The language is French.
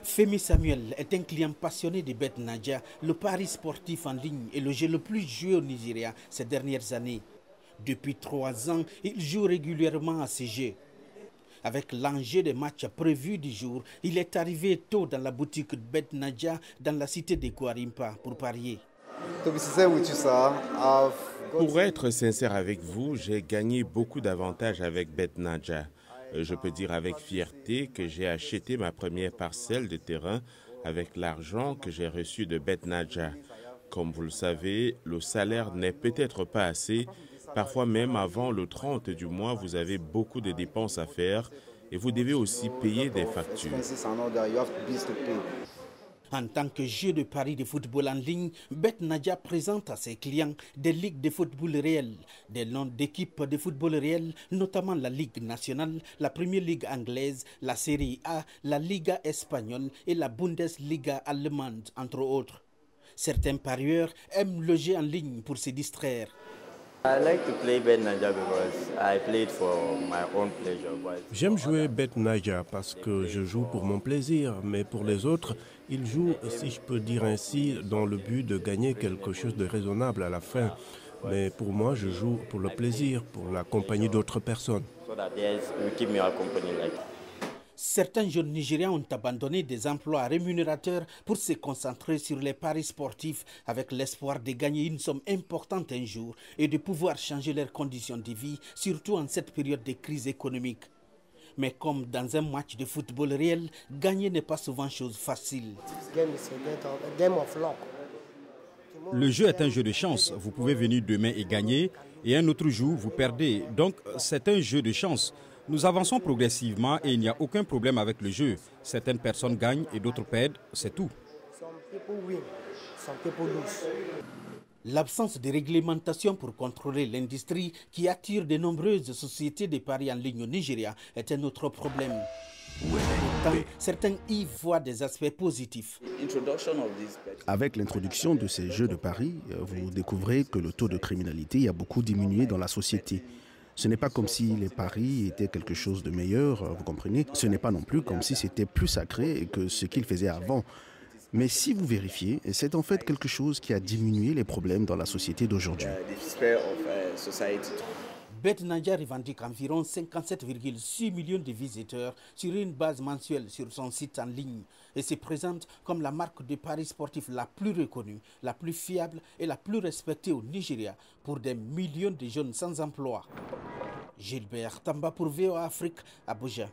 Femi Samuel est un client passionné de Bet-Naja, le pari sportif en ligne et le jeu le plus joué au Nigeria ces dernières années. Depuis 3 ans, il joue régulièrement à ces jeux. Avec l'enjeu des matchs prévus du jour, il est arrivé tôt dans la boutique Bet-Naja dans la cité de Gwarimpa pour parier. Pour être sincère avec vous, j'ai gagné beaucoup d'avantages avec Bet-Naja. Je peux dire avec fierté que j'ai acheté ma première parcelle de terrain avec l'argent que j'ai reçu de Bet-Naja. Comme vous le savez, le salaire n'est peut-être pas assez. Parfois même avant le 30 du mois, vous avez beaucoup de dépenses à faire et vous devez aussi payer des factures. En tant que jeu de paris de football en ligne, Bet-Naja présente à ses clients des ligues de football réelles, des noms d'équipes de football réelles, notamment la Ligue nationale, la Première Ligue anglaise, la Serie A, la Liga espagnole et la Bundesliga allemande, entre autres. Certains parieurs aiment le jeu en ligne pour se distraire. J'aime jouer Bet-Naja parce que je joue pour mon plaisir, mais pour les autres, ils jouent, si je peux dire ainsi, dans le but de gagner quelque chose de raisonnable à la fin. Mais pour moi, je joue pour le plaisir, pour la compagnie d'autres personnes. Certains jeunes Nigériens ont abandonné des emplois rémunérateurs pour se concentrer sur les paris sportifs avec l'espoir de gagner une somme importante un jour et de pouvoir changer leurs conditions de vie, surtout en cette période de crise économique. Mais comme dans un match de football réel, gagner n'est pas souvent chose facile. Le jeu est un jeu de chance. Vous pouvez venir demain et gagner, et un autre jour, vous perdez. Donc, c'est un jeu de chance. Nous avançons progressivement et il n'y a aucun problème avec le jeu. Certaines personnes gagnent et d'autres perdent, c'est tout. L'absence de réglementation pour contrôler l'industrie qui attire de nombreuses sociétés de paris en ligne au Nigeria est un autre problème. Pourtant, certains y voient des aspects positifs. Avec l'introduction de ces jeux de paris, vous découvrez que le taux de criminalité a beaucoup diminué dans la société. Ce n'est pas comme si les paris étaient quelque chose de meilleur, vous comprenez. Ce n'est pas non plus comme si c'était plus sacré que ce qu'ils faisaient avant. Mais si vous vérifiez, c'est en fait quelque chose qui a diminué les problèmes dans la société d'aujourd'hui. Bet-Naja revendique environ 57,6 millions de visiteurs sur une base mensuelle sur son site en ligne et se présente comme la marque de paris sportif la plus reconnue, la plus fiable et la plus respectée au Nigeria pour des millions de jeunes sans emploi. Gilbert Tamba pour VOA Afrique, Abuja.